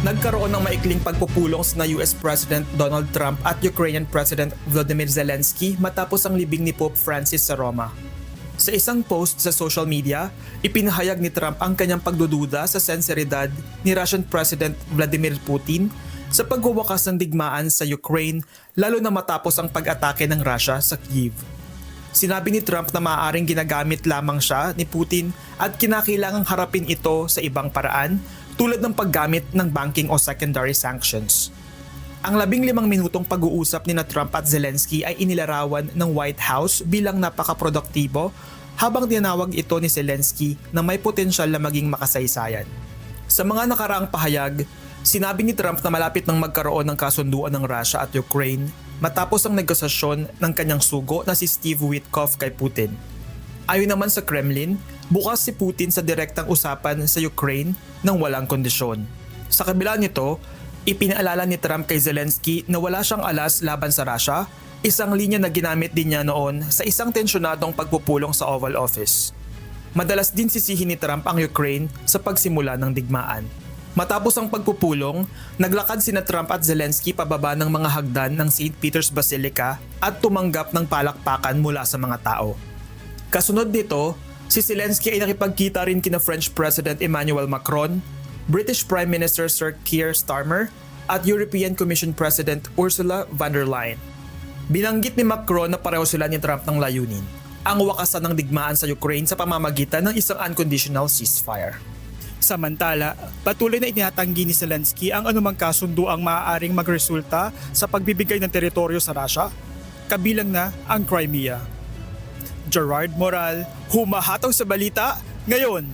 Nagkaroon ng maikling pagpupulong sa US President Donald Trump at Ukrainian President Volodymyr Zelensky matapos ang libing ni Pope Francis sa Roma. Sa isang post sa social media, ipinahayag ni Trump ang kanyang pagdududa sa senseridad ni Russian President Vladimir Putin sa pagwawakas ng digmaan sa Ukraine lalo na matapos ang pag-atake ng Russia sa Kyiv. Sinabi ni Trump na maaaring ginagamit lamang siya ni Putin at kinakailangang harapin ito sa ibang paraan tulad ng paggamit ng banking o secondary sanctions. Ang 15 minutong pag-uusap ni Trump at Zelensky ay inilarawan ng White House bilang napaka-produktibo habang tinawag ito ni Zelensky na may potensyal na maging makasaysayan. Sa mga nakaraang pahayag, sinabi ni Trump na malapit nang magkaroon ng kasunduan ng Russia at Ukraine matapos ang negosasyon ng kanyang sugo na si Steve Witkoff kay Putin. Ayon naman sa Kremlin, bukas si Putin sa direktang usapan sa Ukraine nang walang kondisyon. Sa kabila nito, ipinaalala ni Trump kay Zelensky na wala siyang alas laban sa Russia, isang linya na ginamit din niya noon sa isang tensyonadong pagpupulong sa Oval Office. Madalas din sisihin ni Trump ang Ukraine sa pagsimula ng digmaan. Matapos ang pagpupulong, naglakad sina Trump at Zelensky pababa ng mga hagdan ng St. Peter's Basilica at tumanggap ng palakpakan mula sa mga tao. Kasunod nito, si Zelensky ay nakipagkita rin kina French President Emmanuel Macron, British Prime Minister Sir Keir Starmer at European Commission President Ursula von der Leyen. Binanggit ni Macron na pareho sila ni Trump ng layunin, ang wakasan ng digmaan sa Ukraine sa pamamagitan ng isang unconditional ceasefire. Samantala, patuloy na inatanggi ni Zelensky ang anumang kasunduang maaaring magresulta sa pagbibigay ng teritoryo sa Russia, kabilang na ang Crimea. Gerard Moral, humahataw sa balita ngayon.